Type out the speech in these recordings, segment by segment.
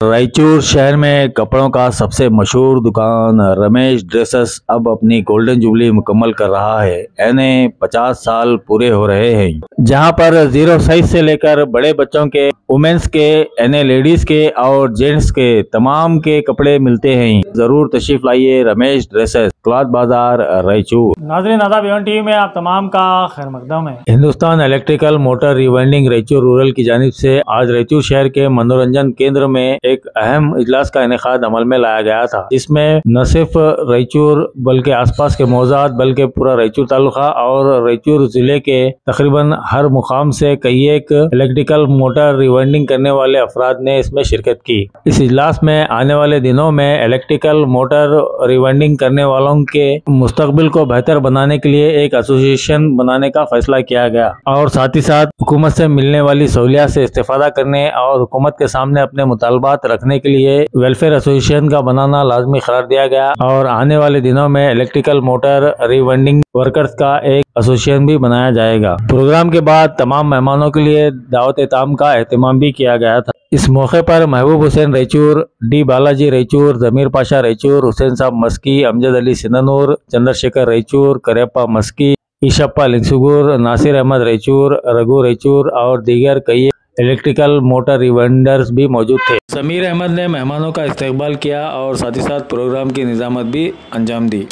रायचूर शहर में कपड़ों का सबसे मशहूर दुकान रमेश ड्रेसेस अब अपनी गोल्डन जुबली मुकम्मल कर रहा है। यानी 50 साल पूरे हो रहे हैं, जहां पर 0 साइज से लेकर बड़े बच्चों के, वुमेन्स के, यानी लेडीज के और जेंट्स के तमाम के कपड़े मिलते हैं। जरूर तशरीफ लाइए रमेश ड्रेसेस, क्लॉथ बाजार, रायचूर। नाज़रीन, आदाब एवन टीवी में आप तमाम का खैर मकदम है। Hindustan electrical motor rewinding Raichur rural की जानिब से आज रायचूर शहर के मनोरंजन केंद्र में एक अहम इजलास का इनेकाद अमल में लाया गया था, जिसमें न सिर्फ रायचूर बल्कि आसपास के मौजाद बल्कि पूरा रायचूर तालुका और रायचूर जिले के तकरीबन हर मुकाम से कई एक इलेक्ट्रिकल मोटर रिवाइंडिंग करने वाले अफराद ने इसमें शिरकत की। इस इजलास में आने वाले दिनों में इलेक्ट्रिकल मोटर रिवाइंडिंग करने वालों के मुस्तकबिल को बेहतर बनाने के लिए एक एसोसिएशन बनाने का फैसला किया गया और साथ ही साथ हुकूमत से मिलने वाली सहूलियत से इस्तेफादा करने और हुकूमत के सामने अपने मुतालबात रखने के लिए वेलफेयर एसोसिएशन का बनाना लाजमी करार दिया गया और आने वाले दिनों में इलेक्ट्रिकल मोटर रिवाइंडिंग वर्कर्स का एक एसोसिएशन भी बनाया जाएगा। प्रोग्राम के बाद तमाम मेहमानों के लिए दावत ताम का एहतमाम भी किया गया था। इस मौके पर महबूब हुसैन रायचूर, डी बालाजी रायचूर, जमीर पाशा रायचूर, हुसैन साहब मस्की, अमजद अली सिंधनूर, चंद्रशेखर रायचूर, करेप्पा मस्की, ईशप्पा लिंगसुगुर, नासिर अहमद रायचूर, रघु रायचूर और दीगर कई इलेक्ट्रिकल मोटर रिवाइंडर्स भी मौजूद थे। समीर अहमद ने मेहमानों का इस्तकबाल किया और साथ ही साथ प्रोग्राम की निजामत भी अंजाम दी।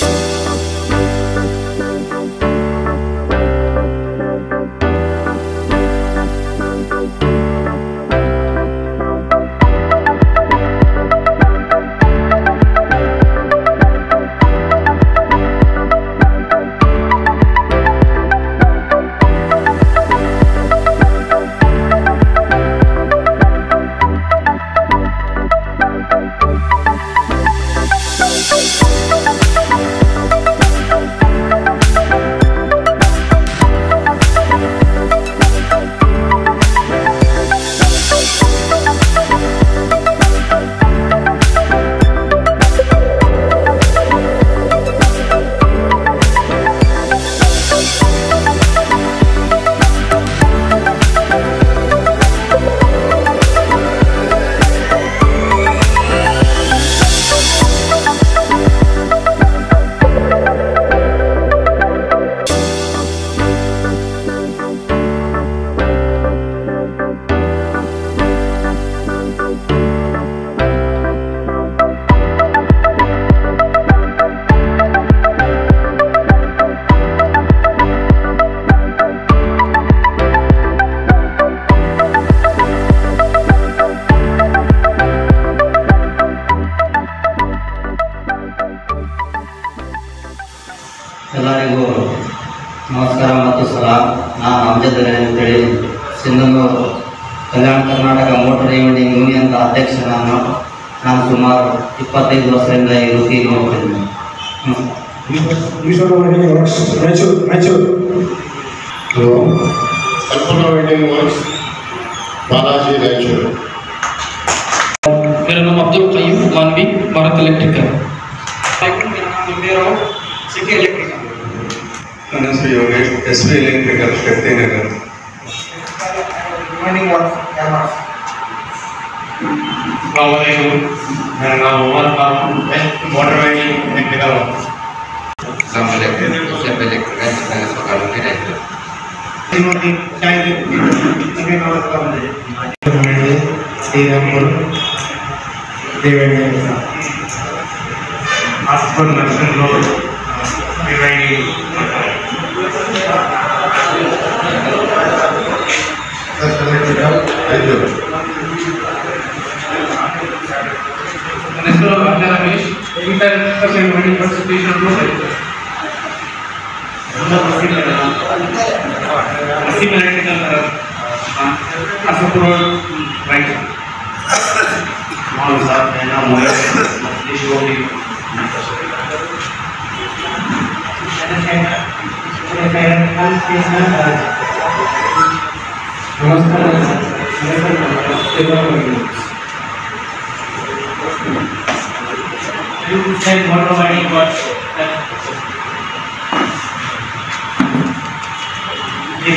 ಎಲ್ಲರಿಗೂ ನಮಸ್ಕಾರ ಮತ್ತು ಸಲಾಮ್. ನಾನು ಅಮ್ಜದ್ ಅಲಿ ಅಂತೇಳಿ Sindhanur Kalyana Karnataka motor rewinding union ಅಧ್ಯಕ್ಷ. ನಾನು ಸುಮಾರು 25 ವರ್ಷದಿಂದ ಈ ವೃತ್ತಿ ನೋಡ್ತಿದ್ದೀನಿ. बालाजी रायचूर। मेरा नाम अब्दुल कय्यूम मानवी, भारत इलेक्ट्रिकल। एसपी इलेक्ट्रिकल शक्ति नगर। मेरा नाम Umar Khan, motor winding electrical.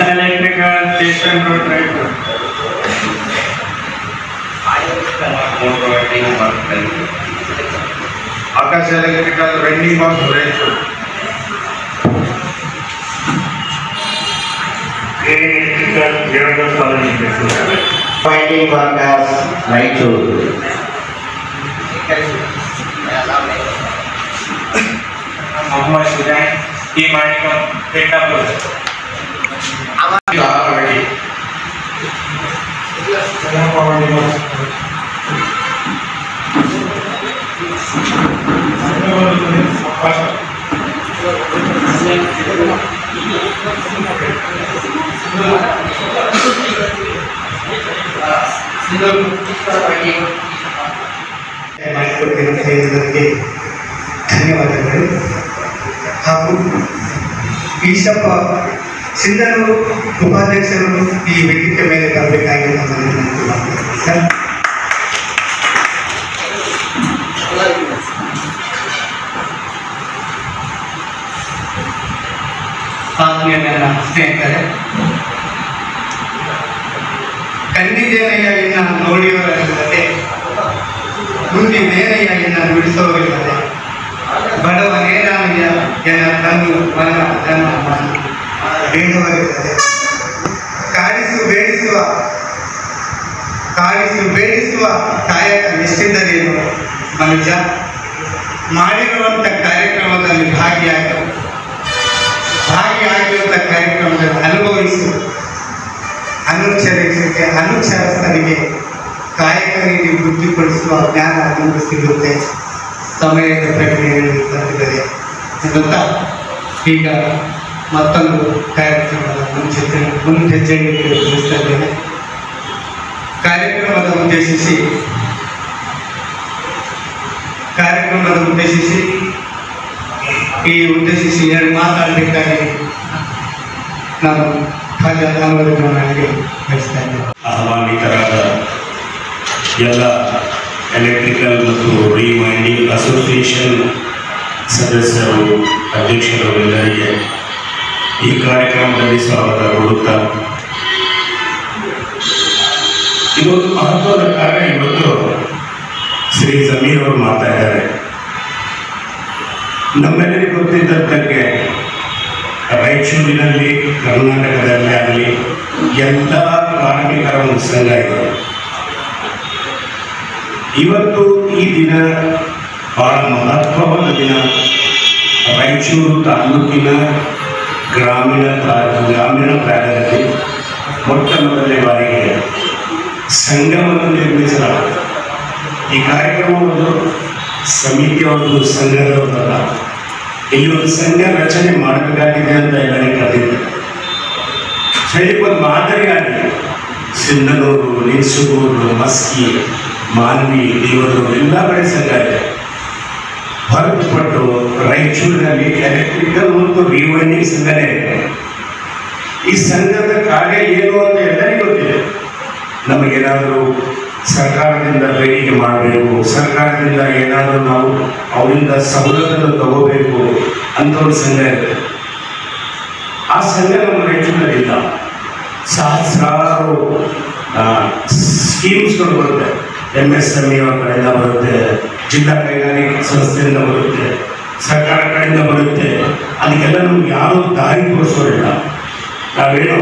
Electrical station road right. motor winding Bharat. Akash Electrical Winding Box Raichur. Electrical General College. Winding workers Raichur. Muhammad Sujain, Team Manikam, Pendapur. ಧನ್ಯವಾದಗಳು. ಹಾಗೂ ಈಶಪ್ಪ ಸಿಂಧನೂರು ಉಪಾಧ್ಯಕ್ಷರು ಈ ವೇದಿಕೆ ಮೇಲೆ ಬರಬೇಕಾಗಿ ನಮ್ಮನ್ನು ವಿನಂತಿ ಮಾಡ್ತಾರೆ ಸರ್. ಆತ್ಮೀಯ ನನ್ನ ಸ್ನೇಹಿತರೆ, ಕಂದಿದ್ದೇನಯ್ಯ ಎನ್ನ ನೋಡಿಯವರಿಲ್ಲದೆ, ಮುಂದಿದ್ದೇನಯ್ಯ ಎನ್ನ ನುಡಿಸೋರಿಲ್ಲದೆ, ಬಡವ ನೇರಾಮಯ್ಯ ಎನ್ನ ಕಣ್ಣು ಮನ ಜನ ಬೇಡವರಿಲ್ಲದೆ, ಕಾಡಿಸು ಬೇಡಿಸುವ ಕಾಯಕ ಎಷ್ಟಿದ್ದರೇನು ಮನುಜ, ಮಾಡಿರುವಂಥ ಕಾರ್ಯಕ್ರಮದಲ್ಲಿ ಭಾಗಿಯಾಗಿರುವಂಥ ಕಾರ್ಯಕ್ರಮದಲ್ಲಿ ಅನುಭವಿಸು, ಅನುಚರಸ್ಥರಿಗೆ ಕಾಯಕ ನೀತಿ ಬುದ್ಧಿಪಡಿಸುವ ಜ್ಞಾನ ನಮಗೆ ಸಿಗುತ್ತೆ, ಸಮಯದ ಪ್ರಕ್ರಿಯೆಯಲ್ಲಿ ಬಂದಿದೆ ಎನ್ನುತ್ತಾ ಈಗ ಮತ್ತೊಂದು ಕಾರ್ಯಕ್ರಮದ ಮುನ್ನೆಚ್ಚರಿಕೆ ತಿಳಿಸ್ತಾ ಇದ್ದೇನೆ. ಕಾರ್ಯಕ್ರಮದ ಉದ್ದೇಶಿಸಿ ಎರಡು ಮಾತಾಡಬೇಕಾಗಿ ನಾನು ಖಾಜಾ ಅನುಮೋದನೆ ಮಾಡಿ ಬಯಸ್ತಾ ಇದ್ದೇನೆ. ಆಹ್ವಾನಿತರಾದ ಎಲ್ಲ ಎಲೆಕ್ಟ್ರಿಕಲ್ ಮತ್ತು ರಿವೈಂಡಿಂಗ್ ಅಸೋಸಿಯೇಷನ್ ಸದಸ್ಯರು, ಅಧ್ಯಕ್ಷರು ಎಲ್ಲರಿಗೆ ಈ ಕಾರ್ಯಕ್ರಮದಲ್ಲಿ ಸ್ವಾಗತ ಕೊಡುತ್ತಾ, ಇವತ್ತು ಮಹತ್ವದ ಕಾರ್ಯ. ಇವತ್ತು ಶ್ರೀ ಜಮೀರ್ ಅವರು ಮಾಡ್ತಾ ಇದ್ದಾರೆ. ನಮ್ಮೆಲ್ಲರಿಗೂ ಗೊತ್ತಿದ್ದಂತೆ ರಾಯಚೂರಿನಲ್ಲಿ, ಕರ್ನಾಟಕದಲ್ಲಿ ಆಗಲಿ ಎಲ್ಲ ಕಾರ್ಮಿಕರ ಒಂದು ಸಂಘ ಇದೆ. ಇವತ್ತು ಈ ದಿನ ಬಹಳ ಮಹತ್ವವಾದ ದಿನ. ರಾಯಚೂರು ತಾಲೂಕಿನ ಗ್ರಾಮೀಣ ಭಾಗದಲ್ಲಿ ಮೊಟ್ಟ ಮೊದಲನೇ ಬಾರಿಗೆ ಸಂಘವನ್ನು ನಿರ್ಮಿಸಲಾಗಿದೆ. ಈ ಕಾರ್ಯಕ್ರಮವನ್ನು ಸಮಿತಿಯವರು ಸಂಘದವರಲ್ಲ, ಇಲ್ಲಿ ಒಂದು ಸಂಘ ರಚನೆ ಮಾಡಬೇಕಾಗಿದೆ ಅಂತ ಎಲ್ಲರಿಗೆ ಕರೆದಿದ್ದಾರೆ. ಒಂದು ಮಾದರಿಯಾಗಿ ಸಿಂಧನೂರು, ಲಿಂಗಸೂರು, ಮಸ್ಕಿ, ಮಾನ್ವಿ, ದೇವರು ಎಲ್ಲ ಕಡೆ ಸಂಘ ಇದೆ. ಹೊರತುಪಟ್ಟು ರಾಯಚೂರಿನಲ್ಲಿ ಎಲೆಕ್ಟ್ರಿಕಲ್ ಮತ್ತು ರಿವೈಂಡಿಂಗ್ ಸಂಘನೇ ಇದೆ. ಈ ಸಂಘದ ಕಾರ್ಯ ಏನು ಅಂತ ಎಲ್ಲರಿಗೂ ಗೊತ್ತಿದೆ. ನಮಗೇನಾದರೂ ಸರ್ಕಾರದಿಂದ ಬೇಡಿಕೆ ಮಾಡಬೇಕು, ಸರ್ಕಾರದಿಂದ ಏನಾದರೂ ನಾವು ಅವರಿಂದ ಸವಲತ್ತನ್ನು ತಗೋಬೇಕು ಅಂತ ಒಂದು ಸಂಘ ಇದೆ. ಆ ಸಂಘ ನಮ್ಮ ರಾಯಚೂರಿನಲ್ಲಿಲ್ಲ. ಸಹಸ್ರಾರು ಸ್ಕೀಮ್ಸ್ಗಳು ಬರುತ್ತೆ. MSME ಅವರ ಕಡೆಯಿಂದ ಬರುತ್ತೆ, ಜಿಲ್ಲಾ ಕೈಗಾರಿಕಾ ಸಂಸ್ಥೆಯಿಂದ ಬರುತ್ತೆ, ಸರ್ಕಾರ ಕಡೆಯಿಂದ ಬರುತ್ತೆ. ಅದಕ್ಕೆಲ್ಲ ನಮ್ಗೆ ಯಾರೂ ದಾರಿ ತೋರಿಸೋರಿಲ್ಲ. ನಾವೇನೋ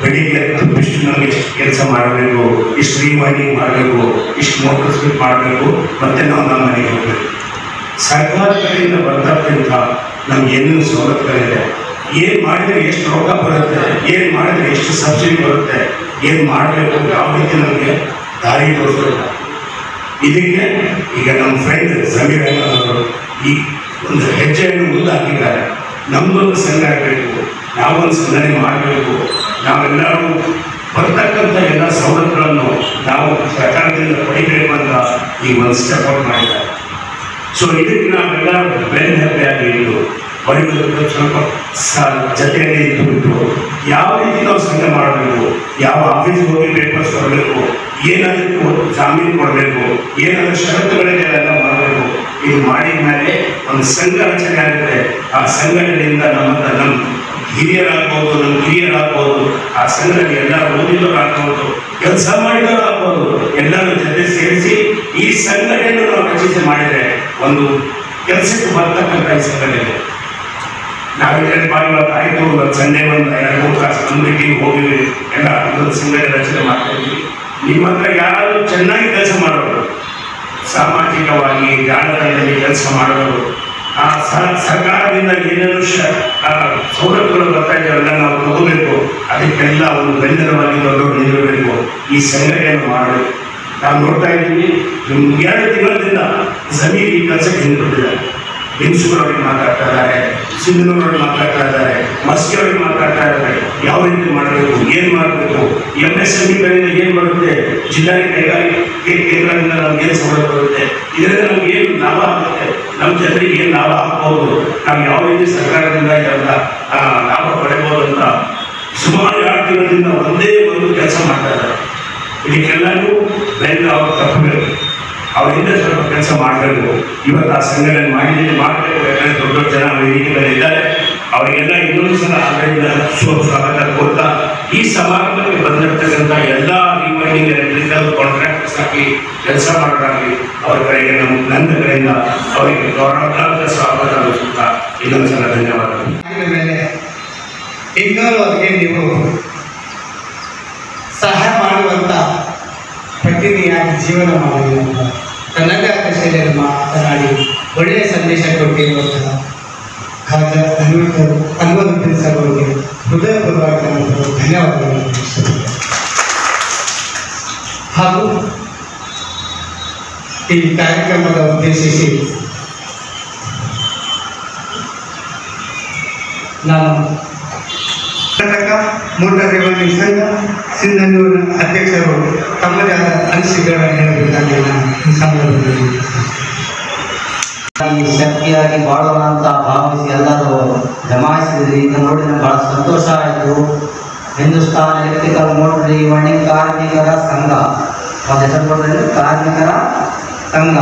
ಬೆಳಿಗ್ಗೆ ಇಷ್ಟು ನಮಗೆ ಇಷ್ಟು ಕೆಲಸ ಮಾಡಬೇಕು, ಇಷ್ಟು ರಿವೈಂಡಿಂಗ್ ಮಾಡಬೇಕು, ಇಷ್ಟು ಮೋಟರ್ ಸ್ಪೀಡ್ ಮಾಡಬೇಕು, ಮತ್ತೆ ನಾವು ನಮ್ಮ ಮನೆಗೆ ಹೋಗಬೇಕು. ಸರ್ಕಾರ ಕಡೆಯಿಂದ ಬರ್ತಕ್ಕಂಥ ನಮ್ಗೆ ಏನೇನು ಸವಲತ್ತುಗಳಿದೆ, ಏನು ಮಾಡಿದರೆ ಎಷ್ಟು ರೊಕ್ಕ ಬರುತ್ತೆ, ಏನು ಮಾಡಿದರೆ ಎಷ್ಟು ಸಬ್ಸಿಡಿ ಬರುತ್ತೆ, ಏನು ಮಾಡಬೇಕು, ಯಾವ ರೀತಿ ನಮಗೆ ದಾರಿ ತೋರಿಸಬೇಕು. ಇದಕ್ಕೆ ಈಗ ನಮ್ಮ ಫ್ರೆಂಡ್ ಜಮೀರ್ ಅಹಮದ್ ಅವರು ಈ ಒಂದು ಹೆಜ್ಜೆಯನ್ನು ಮುಂದೆ ಹಾಕಿದ್ದಾರೆ. ನಮ್ಮದೊಂದು ಸಂಘ ಆಗಬೇಕು, ನಾವೊಂದು ಸಂಘಟನೆ ಮಾಡಬೇಕು, ನಾವೆಲ್ಲರೂ ಬರ್ತಕ್ಕಂಥ ಎಲ್ಲ ಸವಲತ್ತುಗಳನ್ನು ನಾವು ಸರ್ಕಾರದಿಂದ ಪಡಿಬೇಕು ಅಂತ ಈಗ ಒಂದು ಸ್ಟೆಪ್ ಔಟ್ ಮಾಡಿದ್ದಾರೆ. ಸೊ ಇದಕ್ಕೆ ನಾವೆಲ್ಲ ಬೆನ್ನು ಹೆಪ್ಪೆಯಾಗಿ ಇದ್ದು ಅವರಿಗೆ ಸ್ವಲ್ಪ ಜೊತೆಯಲ್ಲಿ ಇಟ್ಟುಬಿಟ್ಟು ಯಾವ ರೀತಿ ನಾವು ಸಂಘ ಮಾಡಬೇಕು, ಯಾವ ಆಫೀಸ್ಗೆ ಹೋಗಿ ಪೇಪರ್ಸ್ ಕೊಡಬೇಕು, ಏನಾದರೂ ಜಾಮೀನು ಕೊಡಬೇಕು, ಏನಾದರೂ ಷರತ್ತುಗಳಿದೆ ಎಲ್ಲ ಮಾಡಬೇಕು. ಇದು ಮಾಡಿದ ಮೇಲೆ ಒಂದು ಸಂಘ ರಚನೆ ಆಗುತ್ತೆ. ಆ ಸಂಘಟನೆಯಿಂದ ನಮ್ಮ ಹಿರಿಯರಾಗ್ಬೋದು, ನಮ್ಮ ಹಿರಿಯರಾಗ್ಬೋದು, ಆ ಸಂಘದಲ್ಲಿ ಎಲ್ಲರೂ ಓದಿದವರು ಆಗ್ಬೋದು, ಕೆಲಸ ಮಾಡಿದವರು ಆಗ್ಬೋದು, ಎಲ್ಲರೂ ಜೊತೆ ಸೇರಿಸಿ ಈ ಸಂಘಟನೆಯನ್ನು ನಾವು ರಚಿಸಿ ಮಾಡಿದರೆ ಒಂದು ಕೆಲಸಕ್ಕೆ ಬರ್ತಕ್ಕಂಥ ಈ ಸಂಘಟನೆ. ನಾವೇನು ಇವತ್ತು ಆಯಿತು, ಒಂದು ಸಂಡೇ ಒಂದು 2-3 ತಾಸು ನಮ್ಮ ಮೀಟಿಂಗ್ ಹೋಗಿವಿ, ಎಲ್ಲ ಒಂದು ಸಂಘಟನೆ ರಚನೆ ಮಾಡ್ತಾ ಇದ್ವಿ. ನಿಮ್ಮ ಹತ್ರ ಯಾರು ಚೆನ್ನಾಗಿ ಕೆಲಸ ಮಾಡೋರು, ಸಾಮಾಜಿಕವಾಗಿ ಜಾಲತಾಣದಲ್ಲಿ ಕೆಲಸ ಮಾಡೋರು, ಆ ಸರ್ಕಾರದಿಂದ ಏನೇನು ಸೌಲಭ್ಯಗಳು ಬರ್ತಾ ಇದ್ದಾವೆಲ್ಲ ನಾವು ತಗೋಬೇಕು, ಅದಕ್ಕೆಲ್ಲ ಒಂದು ಬೆಂಬಲವಾಗಿ ದೊಡ್ಡವರು ನಿಲ್ಲಬೇಕು. ಈ ಸಂಘಟನೆಯನ್ನು ಮಾಡಬೇಕು. ನಾವು ನೋಡ್ತಾ ಇದ್ದೀವಿ, 2 ತಿಂಗಳಿಂದ ಜಮೀನು ಈ ಕೆಲಸಕ್ಕೆ ಹಿಂದುಬಿಟ್ಟಿದ್ದಾರೆ. ಬಿನ್ಸುಗಳವ್ರಿಗೆ ಮಾತಾಡ್ತಾ ಇದ್ದಾರೆ, ಸಿಂಧನೂರವ್ರಿಗೆ ಮಾತಾಡ್ತಾ ಇದ್ದಾರೆ, ಮಸ್ಕಿಯವ್ರಿಗೆ ಮಾತಾಡ್ತಾ ಇದ್ದಾರೆ. ಯಾವ ರೀತಿ ಮಾಡಬೇಕು, ಏನು ಮಾಡಬೇಕು, MSME ಗಳಿಂದ ಏನು ಬರುತ್ತೆ, ಜಿಲ್ಲಾ ಕೈಗಾರಿಕೆ ಕೇಂದ್ರದಿಂದ ನಮ್ಗೆ ಏನು ಸೌಲಭ್ಯ ಬರುತ್ತೆ, ಇದರಿಂದ ನಮ್ಗೆ ಏನು ಲಾಭ ಆಗುತ್ತೆ, ನಮ್ಮ ಜನರಿಗೆ ಏನು ಲಾಭ ಆಗ್ಬೋದು, ನಾವು ಯಾವ ರೀತಿ ಸರ್ಕಾರದಿಂದ ಎಲ್ಲ ಲಾಭ ಪಡೆಯಬಹುದು ಅಂತ ಸುಮಾರು 2 ತಿಂಗಳಿಂದ ಒಂದೇ ಒಂದು ಕೆಲಸ ಮಾಡ್ತಾ ಇದ್ದಾರೆ. ಇದಕ್ಕೆಲ್ಲರೂ ಬೆಂದು ಅವ್ರು ತಪ್ಪಬೇಕು, ಅವರಿಂದ ಸ್ವಲ್ಪ ಕೆಲಸ ಮಾಡಬೇಕು. ಇವತ್ತು ಆ ಸಂಘಟನೆ ಮಾಡಬೇಕು. ಯಾಕಂದರೆ ದೊಡ್ಡ ಜನ ವೇದಿಕೆಗಳಲ್ಲಿ ಇದ್ದಾರೆ. ಅವರಿಗೆಲ್ಲ ಇನ್ನೊಂದು ಸಲ ಅದರಿಂದ ಸ್ವಾಗತ ಕೊಡ್ತಾ ಈ ಸಮಾರಂಭಕ್ಕೆ ಬಂದಿರತಕ್ಕಂಥ ಎಲ್ಲ ರಿವೈಂಡಿಂಗ್ ಎಲೆಕ್ಟ್ರಿಕಲ್ ಕಾಂಟ್ರಾಕ್ಟರ್ಸ್ ಆಗಿ ಕೆಲಸ ಮಾಡೋರಾಗಲಿ ಅವರ ಕಡೆಗೆ ನನ್ನ ಕಡೆಯಿಂದ ಅವರಿಗೆ ಗೌರವಾನ್ವಿತ ಸ್ವಾಗತ ಅನಿಸುತ್ತಾ ಇನ್ನೊಂದು ಸಲ ಧನ್ಯವಾದಗಳು. ಮೇಲೆ ಇನ್ನೋರ್ವರೆಗೆ ನೀವು ಸಹಾಯ ಮಾಡುವಂಥ ಪ್ರತಿನಿಧಿಯಾಗಿ ಜೀವನ ಮಾಡಲಿ ಅಂತ ಕನ್ನಡ ಶೈಲಿಯಲ್ಲಿ ಮಾತನಾಡಿ ಒಳ್ಳೆಯ ಸಂದೇಶ ಕೊಟ್ಟಿರುವಂತಹ ಖಾಜಾ ಅನ್ವರ್ ಸರ್ ಅವರಿಗೆ ಹೃದಯಪೂರ್ವಕ ಧನ್ಯವಾದಗಳನ್ನು ತಿಳಿಸುತ್ತೇನೆ. ಹಾಗೂ ಈ ಕಾರ್ಯಕ್ರಮದ ಉದ್ದೇಶಿಸಿ ನಾನು ಕರ್ನಾಟಕ ಮೋಟಾರ್ ರಿವೈಂಡಿಂಗ್ ಸಂಘ ಸಿಂಧನೂರಿನ ಅಧ್ಯಕ್ಷರು ತಮ್ಮದೇ ಆದ ಅನಿಸಿಕೆಗಳನ್ನು ಹೇಳಬೇಕಾಗಿ ನಾನು ಈ ಸಂದರ್ಭದಲ್ಲಿ ಶಕ್ತಿಯಾಗಿ ಬಾಳೋಣ ಅಂತ ಭಾವಿಸಿ ಎಲ್ಲರೂ ಜಮಾಯಿಸಿದ್ರಿ. ಈಗ ನೋಡಿ ನಮ್ಗೆ ಭಾಳ ಸಂತೋಷ ಆಯಿತು. ಹಿಂದೂಸ್ತಾನ್ ಎಲೆಕ್ಟ್ರಿಕಲ್ ಮೋಟರ್ ರಿವೈಂಡಿಂಗ್ ಕಾರ್ಮಿಕರ ಸಂಘ, ಒಂದು ಹೆಸರು ಕೊಟ್ಟರೆ ಕಾರ್ಮಿಕರ ಸಂಘ.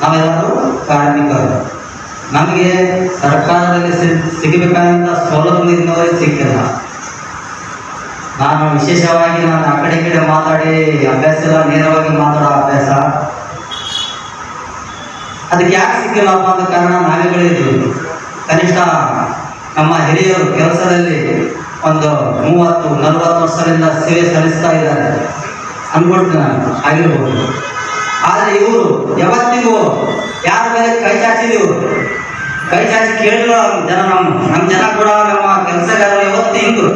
ನಾವೆಲ್ಲರೂ ಕಾರ್ಮಿಕರು. ನಮಗೆ ಸರ್ಕಾರದಲ್ಲಿ ಸಿಗಬೇಕಾದಂಥ ಸೌಲಭ್ಯದಿಂದವರೆಗೆ ಸಿಕ್ಕಿಲ್ಲ. ನಾನು ವಿಶೇಷವಾಗಿ ಆ ಕಡೆ ಈ ಕಡೆ ಮಾತಾಡಿ ಅಭ್ಯಾಸ ಇಲ್ಲ, ನೇರವಾಗಿ ಮಾತಾಡೋ ಅಭ್ಯಾಸ. ಅದಕ್ಕೆ ಯಾಕೆ ಸಿಕ್ಕಿಲ್ಲಪ್ಪ ಅಂತ ಕಾರಣ ನಾವೇ ಬೆಳೆಯಿದ್ರು. ಕನಿಷ್ಠ ನಮ್ಮ ಹಿರಿಯರು ಕೆಲಸದಲ್ಲಿ ಒಂದು 30-40 ವರ್ಷದಿಂದ ಸೇವೆ ಸಲ್ಲಿಸ್ತಾ ಇದ್ದಾರೆ ಅಂದ್ಕೊಳ್ತೀನಿ ನಾನು, ಆಗಿರ್ಬೋದು. ಆದರೆ ಇವರು ಯಾವತ್ತಿಗೂ ಯಾರ ಮೇಲೆ ಕೈ ಚಾಚಿದ್ರು, ಕೈ ಚಾಚಿ ಕೇಳಿಲ್ಲ ಜನ. ನಮ್ಮ ಜನ ಕೂಡ ನಮ್ಮ ಕೆಲಸಗಾರರು ಯಾವತ್ತು ಹಿಂಗು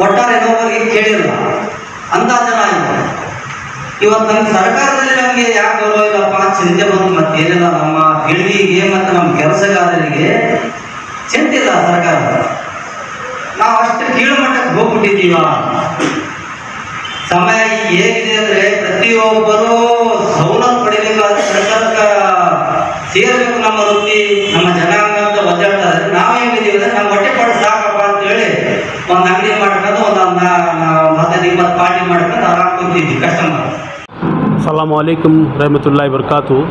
ಒಟ್ಟಾರೆ ಇನ್ನೊಬ್ಬರಿಗೆ ಕೇಳಿಲ್ಲ ಅಂತ ಜನ ಇದ್ದಾರೆ. ಇವತ್ತು ನಮ್ಮ ಸರ್ಕಾರದಲ್ಲಿ ನಮಗೆ ಯಾಕೆ ಗೌರವ ಇಲ್ಲಪ್ಪ ಚಿಂತೆ ಬಂತು. ಮತ್ತೇನಿಲ್ಲ, ನಮ್ಮ ಪೀಳಿಗೆಗೆ ಮತ್ತು ನಮ್ಮ ಕೆಲಸಗಾರರಿಗೆ ಚಿಂತೆ ಇಲ್ಲ ಸರ್ಕಾರ. ನಾವು ಅಷ್ಟು ಕೀಳು ಮಟ್ಟಕ್ಕೆ ಹೋಗ್ಬಿಟ್ಟಿದ್ದೀವ. ಸಮಯ ಹೇಗಿದೆ ಅಂದರೆ ಪ್ರತಿಯೊಬ್ಬರೂ ಸವಲತ್ತು ಪಡಿಬೇಕಾದ್ರೆ ಸರ್ಕಾರಕ್ಕೆ ಸೇರಬೇಕು. ನಮ್ಮ ವೃತ್ತಿ ನಮ್ಮ ಜನಾಂಗ ಅಂತ ಒದ್ದಾಡ್ತಾ ಇದ್ದಾರೆ. ನಾವು ಹೆಂಗಿದ್ದೀವಿ ಅಂದರೆ ನಮ್ಮ ಹೊಟ್ಟೆ ಪಾಡು ಸಾಕಪ್ಪ ಅಂತೇಳಿ ಒಂದು ಅಂಗಡಿ ಮಾಡ್ಕೊಂಡು ಒಂದು 15-20 ಪಾರ್ಟಿ ಮಾಡ್ಕೊಂಡು ಆರಾಮ್ ಕೂತಿದ್ವಿ ಕಸ್ಟಮರ್. अस्सलाम वालेकुम रहमतुल्लाहि वबरकातुहू।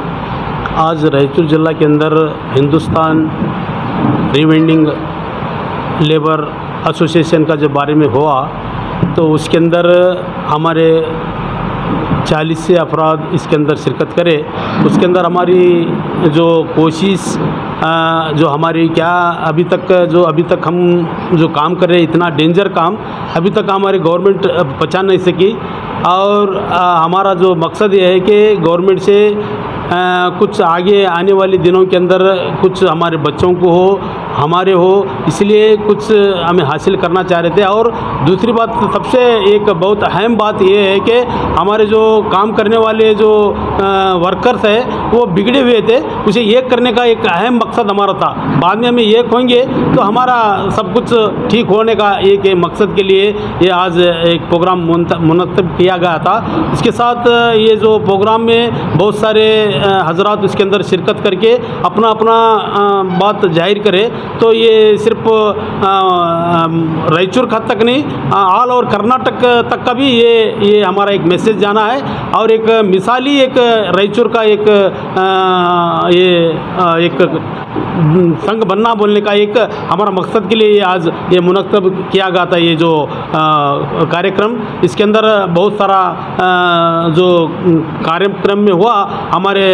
आज रायचूर ज़िला के अंदर हिंदुस्तान रीवेंडिंग लेबर एसोसिएशन का जब बारे में हुआ तो उसके अंदर हमारे 40 से अफराद इसके अंदर शिरकत करे। उसके अंदर हमारी जो कोशिश जो हमारी क्या अभी तक हम जो काम कर रहे हैं, इतना डेंजर काम अभी तक हमारी गवर्नमेंट पहचान नहीं सकी। और हमारा जो मकसद ये है कि गवर्नमेंट से कुछ आगे आने वाले दिनों के अंदर कुछ हमारे बच्चों को हो, हमारे हो, इसलिए कुछ हमें हासिल करना चाह रहे थे। और दूसरी बात, सबसे एक बहुत अहम बात ये है कि हमारे जो काम करने वाले जो वर्कर्स हैं वो बिगड़े हुए थे, उसे एक करने का एक अहम मकसद हमारा था। बाद में हमें एक होंगे तो हमारा सब कुछ ठीक होने का एक मकसद के लिए ये आज एक प्रोग्राम मुनक़्क़िद किया गया था। इसके साथ ये जो प्रोग्राम में बहुत सारे हजरात उसके अंदर शिरकत करके अपना अपना बात जाहिर करे। तो ये सिर्फ रायचूर खत तक नहीं, ऑल ओवर कर्नाटक तक का भी ये हमारा एक मैसेज जाना है। और एक मिसाली एक रायचूर का एक संघ बनना बोलने का एक हमारा मकसद के लिए आज ये मुनक्कब किया गया था ये जो कार्यक्रम। इसके अंदर बहुत सारा जो कार्यक्रम में हुआ, हमारे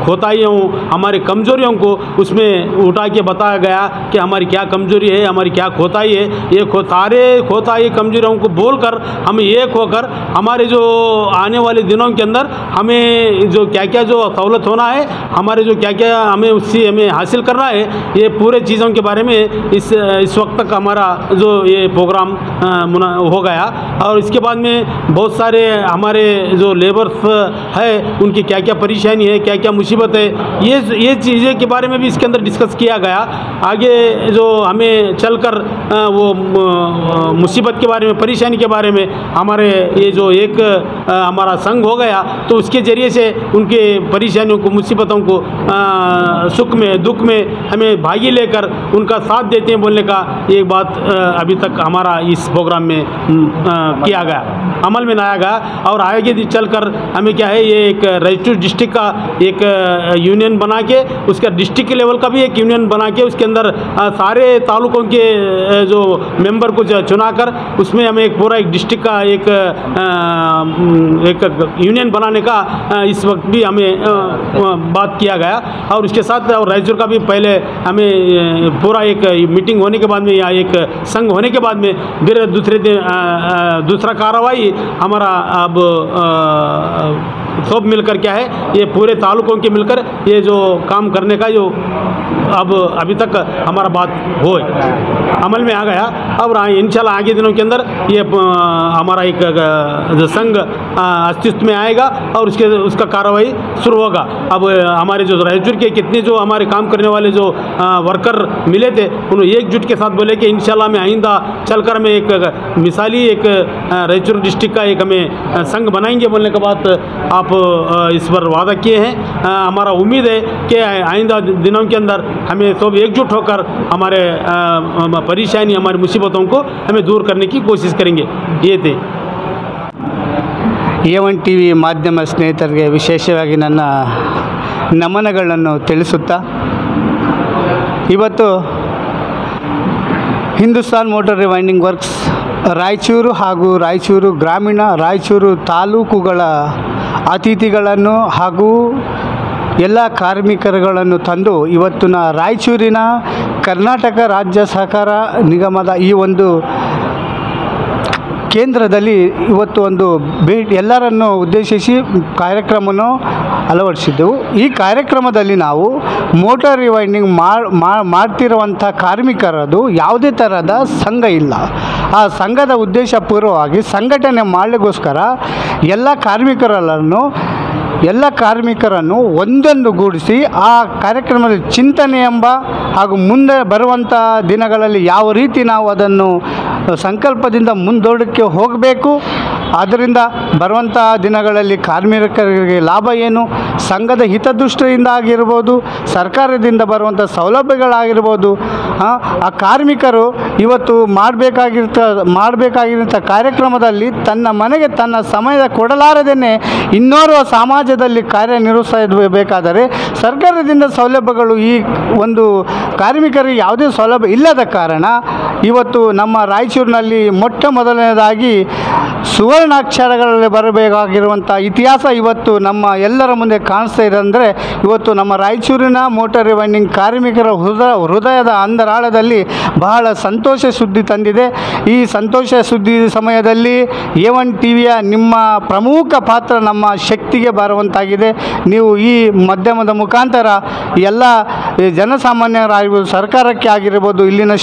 खोताइयों, हमारे कमजोरियों को उसमें उठा के बताया गया कि हमारी क्या कमजोरी है, हमारी क्या खोताई है। ये सारे खोताई कमजोरियों को बोलकर हम एक होकर हमारे जो आने वाले दिनों के अंदर हमें जो क्या क्या जो सहूलत होना है, हमारे जो क्या क्या उससे हमें हासिल करना है, ये पूरे चीज़ों के बारे में इस वक्त तक हमारा जो ये प्रोग्राम हो गया। और इसके बाद में बहुत सारे हमारे जो लेबर्स है उनकी क्या क्या परेशानी है, क्या क्या मुसीबत है, ये चीज़ें के बारे में भी इसके अंदर डिस्कस किया गया। आगे जो हमें चलकर वो मुसीबत के बारे में, परेशानी के बारे में हमारे ये जो एक हमारा संघ हो गया, तो उसके ज़रिए से उनके परेशानियों को, मुसीबतों को, सुख में दुख में हमें भागी लेकर उनका साथ देते हैं बोलने का एक बात अभी तक हमारा इस प्रोग्राम में किया गया, अमल में लाया गया। और आगे चलकर हमें क्या है, ये एक रायचूर डिस्ट्रिक्ट का एक यूनियन बना के, उसका डिस्ट्रिक्ट लेवल का भी एक यूनियन बना के, उसके अंदर सारे तालुकों के जो मेंबर को चुनाकर उसमें हमें एक पूरा एक डिस्ट्रिक्ट का एक यूनियन बनाने का इस वक्त भी हमें बात किया गया। और उसके साथ और रायचूर का भी पहले हमें पूरा एक मीटिंग होने के बाद में या एक संघ होने के बाद में फिर दूसरा कार्रवाई हमारा अब सब मिलकर क्या है, ये पूरे तालुकों के मिलकर ये जो काम करने का जो अब अभी तक हमारा बात हो अमल में आ गया। अब इंशाल्लाह आगे दिनों के अंदर ये हमारा एक जो संघ अस्तित्व में आएगा और उसका कार्रवाई शुरू होगा। अब हमारे जो रायचूर के कितने जो हमारे काम करने वाले जो वर्कर मिले थे, उन्होंने एकजुट के साथ बोले कि इंशाल्लाह में आइंदा चलकर हमें एक मिसाली एक रायचूर डिस्ट्रिक्ट का एक हमें संघ बनाएंगे बोलने के बाद आप इस पर वादा किए हैं। हमारा उम्मीद है कि आइंदा दिनों के अंदर हमें सब एकजुट होकर हमारे परेशानी, हमारी मुसीबतों को हमें दूर करने की कोशिश करेंगे। ये थे A1 TV ಮಾಧ್ಯಮ ಸ್ನೇಹಿತರಿಗೆ ವಿಶೇಷವಾಗಿ ನನ್ನ ನಮನಗಳನ್ನು ತಿಳಿಸುತ್ತಾ, ಇವತ್ತು Hindustan motor rewinding works Raichur ಹಾಗೂ ರಾಯಚೂರು ಗ್ರಾಮೀಣ, ರಾಯಚೂರು ತಾಲೂಕುಗಳ ಅತಿಥಿಗಳನ್ನು ಹಾಗೂ ಎಲ್ಲ ಕಾರ್ಮಿಕರುಗಳನ್ನು ತಂದು ಇವತ್ತು ರಾಯಚೂರಿನ ಕರ್ನಾಟಕ ರಾಜ್ಯ ಸಹಕಾರ ನಿಗಮದ ಈ ಒಂದು ಕೇಂದ್ರದಲ್ಲಿ ಇವತ್ತು ಒಂದು ಎಲ್ಲರನ್ನು ಉದ್ದೇಶಿಸಿ ಕಾರ್ಯಕ್ರಮವನ್ನು ಅಳವಡಿಸಿದ್ದೆವು. ಈ ಕಾರ್ಯಕ್ರಮದಲ್ಲಿ ನಾವು ಮೋಟಾರ್ ರಿವೈಂಡಿಂಗ್ ಮಾಡ್ತಿರುವಂಥ ಕಾರ್ಮಿಕರದು ಯಾವುದೇ ಥರದ ಸಂಘ ಇಲ್ಲ. ಆ ಸಂಘದ ಉದ್ದೇಶಪೂರ್ವವಾಗಿ ಸಂಘಟನೆ ಮಾಡಲಿಕ್ಕೋಸ್ಕರ ಎಲ್ಲ ಕಾರ್ಮಿಕರನ್ನು ಒಂದೊಂದುಗೂಡಿಸಿ ಆ ಕಾರ್ಯಕ್ರಮದ ಚಿಂತನೆ ಎಂಬ ಹಾಗೂ ಮುಂದೆ ಬರುವಂಥ ದಿನಗಳಲ್ಲಿ ಯಾವ ರೀತಿ ನಾವು ಅದನ್ನು ಸಂಕಲ್ಪದಿಂದ ಮುಂದೋಡಕ್ಕೆ ಹೋಗಬೇಕು, ಆದ್ದರಿಂದ ಬರುವಂಥ ದಿನಗಳಲ್ಲಿ ಕಾರ್ಮಿಕರಿಗೆ ಲಾಭ ಏನು, ಸಂಘದ ಹಿತದೃಷ್ಟಿಯಿಂದ ಆಗಿರ್ಬೋದು, ಸರ್ಕಾರದಿಂದ ಬರುವಂಥ ಸೌಲಭ್ಯಗಳಾಗಿರ್ಬೋದು, ಆ ಕಾರ್ಮಿಕರು ಇವತ್ತು ಮಾಡಬೇಕಾಗಿರೋ ಕಾರ್ಯಕ್ರಮದಲ್ಲಿ ತನ್ನ ಮನೆಗೆ ತನ್ನ ಸಮಯ ಕೊಡಲಾರದೇ ಇನ್ನೋರ್ವ ಸಮಾಜದಲ್ಲಿ ಕಾರ್ಯನಿರ್ವಹಿಸಬೇಕಾದರೆ ಸರ್ಕಾರದಿಂದ ಸೌಲಭ್ಯಗಳು ಈ ಒಂದು ಕಾರ್ಮಿಕರಿಗೆ ಯಾವುದೇ ಸೌಲಭ್ಯ ಇಲ್ಲದ ಕಾರಣ ಇವತ್ತು ನಮ್ಮ ರಾಯಚೂರಿನಲ್ಲಿ ಮೊಟ್ಟ ಮೊದಲನೇದಾಗಿ ಸುವರ್ಣಾಕ್ಷರಗಳಲ್ಲಿ ಬರಬೇಕಾಗಿರುವಂಥ ಇತಿಹಾಸ ಇವತ್ತು ನಮ್ಮ ಎಲ್ಲರ ಮುಂದೆ ಕಾಣಿಸ್ತಾ ಇದೆ. ಅಂದರೆ ಇವತ್ತು ನಮ್ಮ ರಾಯಚೂರಿನ ಮೋಟಾರ್ ರಿವೈಂಡಿಂಗ್ ಕಾರ್ಮಿಕರ ಹೃದಯದ ಅಂತರಾಳದಲ್ಲಿ ಬಹಳ ಸಂತೋಷ ಸುದ್ದಿ ತಂದಿದೆ. ಈ ಸಂತೋಷ ಸುದ್ದಿ ಸಮಯದಲ್ಲಿ A1 TVಯ ನಿಮ್ಮ ಪ್ರಮುಖ ಪಾತ್ರ ನಮ್ಮ ಶಕ್ತಿಗೆ ಬರುವಂತಾಗಿದೆ. ನೀವು ಈ ಮಾಧ್ಯಮದ ಮುಖಾಂತರ ಎಲ್ಲ ಜನಸಾಮಾನ್ಯರಾಗಿರ್ಬೋದು, ಸರ್ಕಾರಕ್ಕೆ ಆಗಿರ್ಬೋದು, ಇಲ್ಲಿನ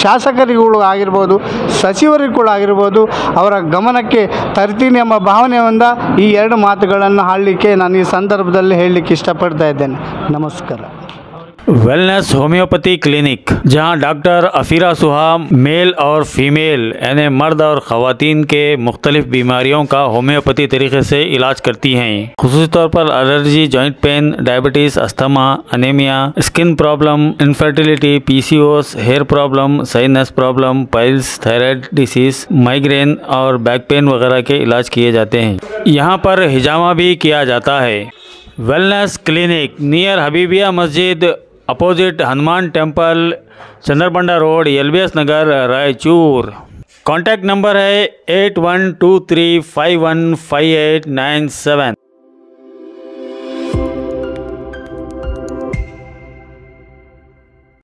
ಶಾಸಕರಿಗೂ ಆಗಿರ್ಬೋದು, ಸಚಿವರಿಗೂ ಆಗಿರ್ಬೋದು, ಅವರ ಗಮನಕ್ಕೆ ತರ್ತೀನಿ ಎಂಬ ಭಾವನೆಯಿಂದ ಈ ಎರಡು ಮಾತುಗಳನ್ನು ಹಾಡಲಿಕ್ಕೆ ನಾನು ಈ ಸಂದರ್ಭದಲ್ಲಿ ಹೇಳಲಿಕ್ಕೆ ಇಷ್ಟಪಡ್ತಾ ಇದ್ದೇನೆ. ನಮಸ್ಕಾರ. वेलनेस होम्योपैथी क्लिनिक, जहां डॉक्टर अफीरा सुहा मेल और फीमेल यानी मर्द और ख़वातीन के मुख्तलिफ बीमारियों का होम्योपैथी तरीके से इलाज करती हैं। खुसूसी तौर पर allergy, joint pain, diabetes, asthma, anaemia, skin problem, infertility, PCOS, hair problem, sinus problem, piles, thyroid disease, migraine और बैक पेन वगैरह के इलाज किए जाते हैं। यहाँ पर हिजामा भी किया जाता है। Wellness Clinic near Habibia Masjid opposite Hanuman Temple, Chandrabanda road, LBS Nagar, Raichur. Contact number है 8123515897।